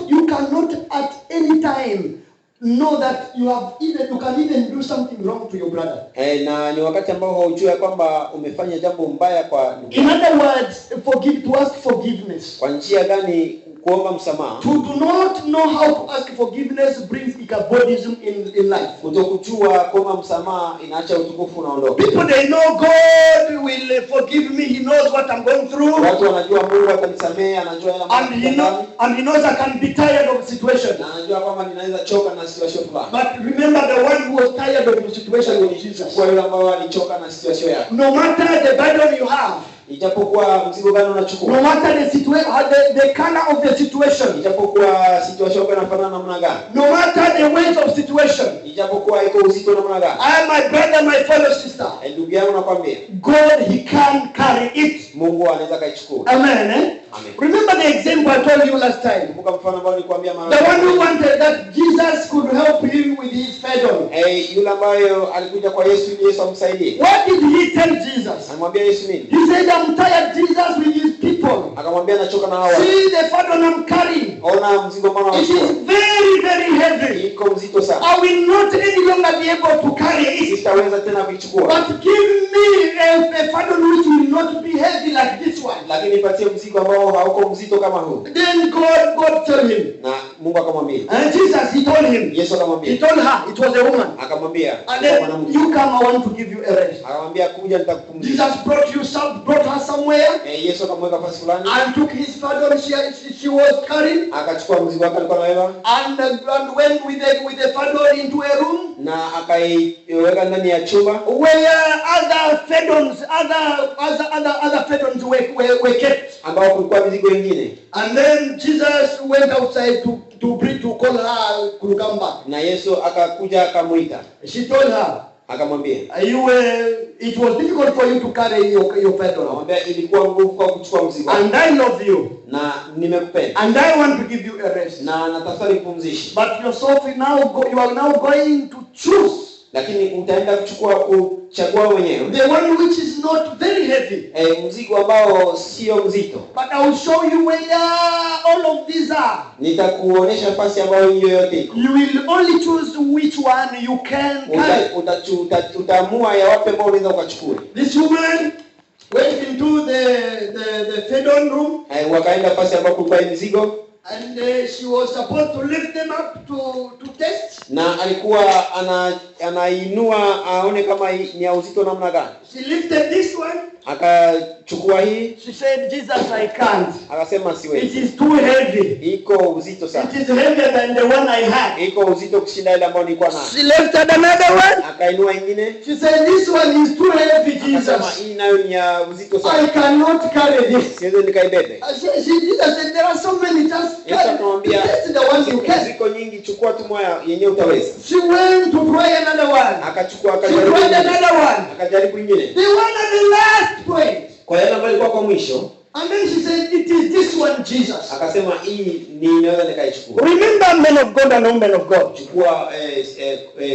at any time know that you can even do something wrong to your brother. Na ni wakati ambao hujua kwamba umefanya jambo mbaya kwa ndugu. In other words, to ask forgiveness. Kwa njia gani kuomba msamaha? To do not know how to ask forgiveness brings Ichabodism in life. Kutokujua kuomba msamaha inaacha utukufu unaondoka. People, they know God will forgive me. He knows what I'm going through. Watu wanajua Mungu atanisamehe, anajua yale mambo. And he knows I can be tired of the situation. Na anajua kwamba ninaweza choka na situation fulani. But remember, the one who was tired of the situation was Jesus. Kwa yule ambaye alichoka na situation yake. No matter the burden you have, ijapokuwa mzigo gani unachukua, no matter the situation, the color of the situation, ijapokuwa situation inafanana namna gani, no matter the weight of situation, ijapokuwa iko uzito namna gani, my brother, my fellow sister, ndugu yangu nakwambia, God, He can carry it. Mungu anaweza kaichukua. Amen. Amen. Remember the example I told you last time. Kumbuka mfano ambao nilikwambia mara. The one who wanted that Jesus could help him with his pardon. Yule ambaye alikuja kwa Yesu ili Yesu amsaidie. What did he tell Jesus? Alimwambia Yesu nini? He said, I'm tired, Jesus, with his people. Akamwambia nachoka na hawa. See the pardon I'm carrying. Ona mzigo ambao it is very, very heavy. Iko mzito sana. I will not any longer be able to carry it. Sitaweza tena kuichukua. But give me a pardon which will not be heavy like this one. Lakini nipatie mzigo ambao hauko mzito kama huu. Then God told him. Na Mungu akamwambia. And Jesus, He told him. Yesu akamwambia. He told her, it was a woman. Akamwambia. And then you come, I want to give you a rest. Akamwambia kuja nitakupumzisha. Jesus brought her somewhere. Yesu akamweka fasi fulani. And took his pardon she was carrying. Akachukua mzigo wake alikuwa anabeba. And went with the pardon into a room. Na akaiweka ndani ya chumba. Where other pardons were kept. Ambao kulikuwa mizigo mingine. And then Jesus went outside to call her to come back. Na Yesu akakuja akamuita. She told her, akamwambia, it was difficult for you to carry your pardon. Akamwambia ilikuwa ngumu kwa kuchukua mzigo. And I love you. Na nimekupenda. And I want to give you a rest. Na natafuta nikupumzishe. But you are now going to choose. Lakini utaenda kuchagua mwenyewe. The one which is not very heavy. Mzigo ambao sio mzito. But I will show you where all of these are. Nitakuonesha nafasi ambayo hiyo yote iko. You will only choose which one you can carry. Utaamua ya wapi ambao unaweza ukachukua. This woman went into the pardon room. Wakaenda nafasi ambapo kulikuwa mizigo. And she was supposed to lift them up to test. Na alikuwa anainua aone kama ni ya uzito namna gani. She lifted this one. Akachukua hii. She said, Jesus, I can't. Akasema siwezi. It is too heavy. Iko uzito sana. It is heavier than the one I had. Iko uzito kushinda ile ambayo nilikuwa nayo. She lifted another one. Akainua ingine. She said, this one is too heavy, Jesus. Akasema hii nayo ni ya uzito sana. I cannot carry this. Siwezi nikaibebe. Jesus said, there are so many, just carry the ones you can. Ziko nyingi, chukua tu moja yenyewe utaweza. She went to try another one. Akachukua She tried another one. akajaribu ingine. The one at the last point. Kwa yale ambayo ilikuwa kwa mwisho. And then she said, it is this one, Jesus. Akasema hii ni inaweza nikaichukua. Remember, men of God and women of God. Chukua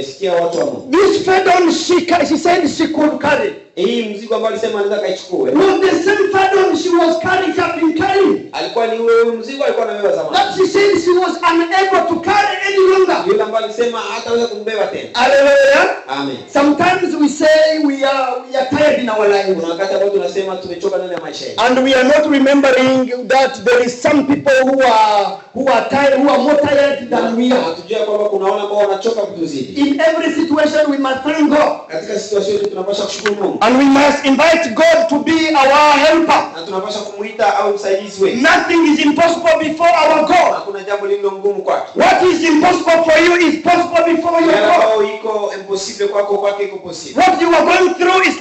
sikia watu wa Mungu. This pardon she said she could carry. Hii mzigo ambao alisema anaweza kaichukue. Was the same pardon she was carrying, she had been carrying. Alikuwa ni ule mzigo alikuwa anabeba zamani. That she said she was unable to carry any longer. Yule ambaye alisema hataweza kumbeba tena. Hallelujah. Amen. Sometimes we say we are tired in our lives. Kuna wakati ambao tunasema tumechoka ndani ya maisha yetu. And we are not remembering that there is some people who are tired, who are more tired than we are. Hatujua kwamba kuna wale ambao wanachoka kutuzidi. In every situation we must thank God. Katika situation yetu tunapaswa kushukuru Mungu. And we must invite God to be our helper. Na tunapaswa kumuita au msaidizi wetu. Nothing is impossible before our God. Hakuna jambo lililo ngumu kwake. What is impossible for you is possible before your God. Yale iko impossible kwake iko possible. What you are going through is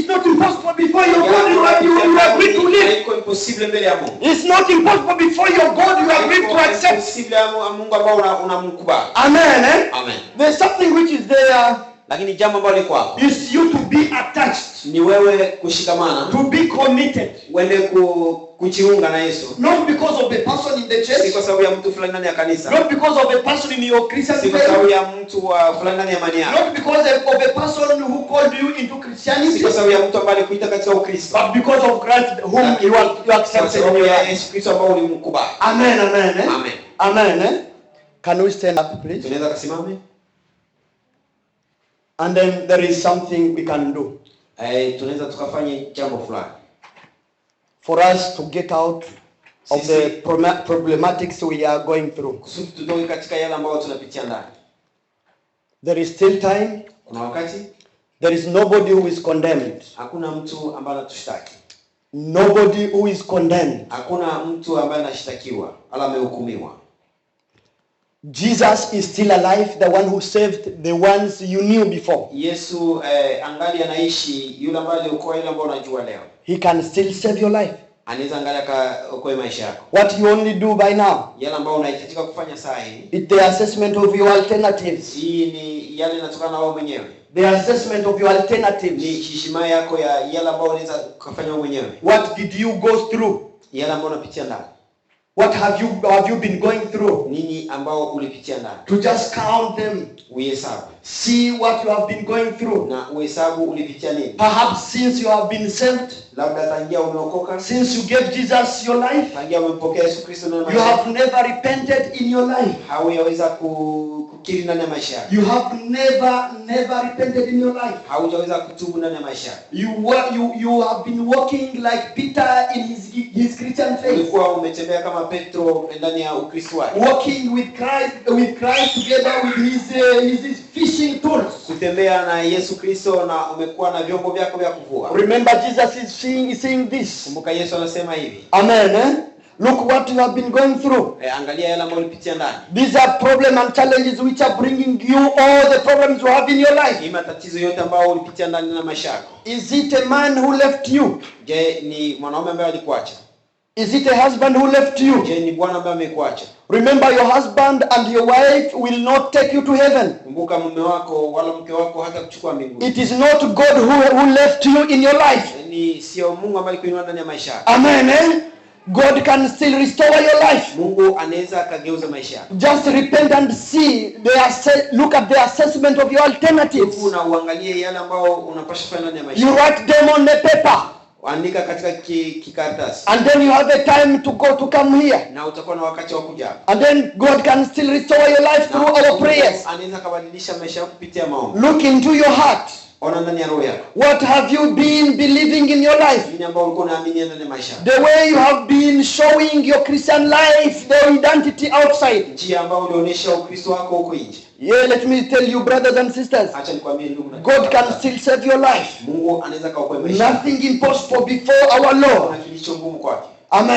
not impossible before your God. You agree to live. Iko impossible mbele ya Mungu. It's not impossible before your God. You agree to accept. Impossible ya Mungu ambao unamkubali. Amen. Eh? Amen. There's something which is there. Lakini jambo ambalo liko hapo Is you to be attached. ni wewe kushikamana, To be committed. uende kujiunga na Yesu. Not because of the person in the Si church. kwa sababu ya mtu fulani ndani ya kanisa. Not because of a person in your Christian Si kwa faith. sababu ya mtu wa fulani ndani ya imani yako. Not because of a person who called you into Christianity. Si kwa sababu ya mtu ambaye alikuita katika Ukristo. But because of Christ whom you accepted. Kwa sababu ya Yesu Kristo ambao ulimkubali. Amen, amen. Eh? Amen. Amen. Eh? Can we stand up, please? Tunaweza kusimama? And then there is something we can do. Tunaweza tukafanya jambo fulani. For us to get out of the problematics we are going through. Kusudi tutoke katika yale ambayo tunapitia ndani. There is still time. Kuna wakati. There is nobody who is condemned. Hakuna mtu ambaye anatushtaki. Nobody who is condemned. Hakuna mtu ambaye anashtakiwa wala amehukumiwa. Jesus is still alive, the one who saved the ones you knew before. Yesu angali anaishi, yule ambaye aliokoa yule ambaye unajua leo. He can still save your life. Anaweza angalia kaokoe maisha yako. What you only do by now, Yale ambayo unahitajika kufanya saa hii. it's the assessment of your alternatives. Hii ni yale yanatokana na wewe mwenyewe. The assessment of your Ni alternatives. heshima yako ya yale ambayo unaweza kufanya wewe mwenyewe. What did you go through? Yale ambayo unapitia ndani. What have you been going through? Nini ambao ulipitia ndani. To just count them. Uhesabu. See what you have been going through. Na uhesabu ulipitia nini. Perhaps since you have been saved, Labda tangia umeokoka. since you gave Jesus your life, Tangia umempokea Yesu Kristo ndani ya you maisha yako. have never repented in your life. Haujaweza kukiri ndani ya maisha yako. You have never repented in your life. Haujaweza kutubu ndani ya maisha yako. You have been walking like Peter in his Christian faith. Ulikuwa umetembea kama Petro ndani ya Ukristo wake. Walking with Christ together with his fishing tools. Kutembea na Yesu Kristo na umekuwa na vyombo vyako vya kuvua. Remember, Jesus is saying this. Kumbuka Yesu anasema hivi. Amen. Eh? Look what you have been going through. Angalia yale ambayo ulipitia ndani. These are problems and challenges which are bringing you all the problems you have in your life. Ni matatizo yote ambayo ulipitia ndani na maisha yako. Is it a man who left you? Je, ni mwanaume ambaye alikuacha? Is it a husband who left you? Je, ni bwana ambaye amekuacha? Remember, your husband and your wife will not take you to heaven. Kumbuka mume wako wala mke wako hata kuchukua mbinguni. It is not God who left you in your life. Ni sio Mungu ambaye alikuinua ndani ya maisha yako. Amen. Eh? God can still restore your life. Mungu anaweza akageuza maisha yako. Just repent and see. Look at the assessment of your alternatives. Tubu na uangalie yale ambayo unapaswa kufanya ndani ya maisha. You write them on the paper. Andika katika kikaratasi. And then you have a time to come here. Na utakuwa na wakati wa kuja. And then God can still restore your life through our prayers. Anaweza kubadilisha maisha yako kupitia maombi. Look into your heart. Ona ndani ya roho yako. What have you been believing in your life? Nini ambao ulikuwa unaamini ndani ya maisha? The way you have been showing your Christian life, the identity outside. Njia ambayo ulionyesha Ukristo wako huko nje. Yeah, let me tell you, brothers and sisters. Acha nikwambie ndugu na God can still save your life. Mungu anaweza kuokoa maisha. Nothing impossible before our Lord. Kuna kilicho ngumu kwake. Amen.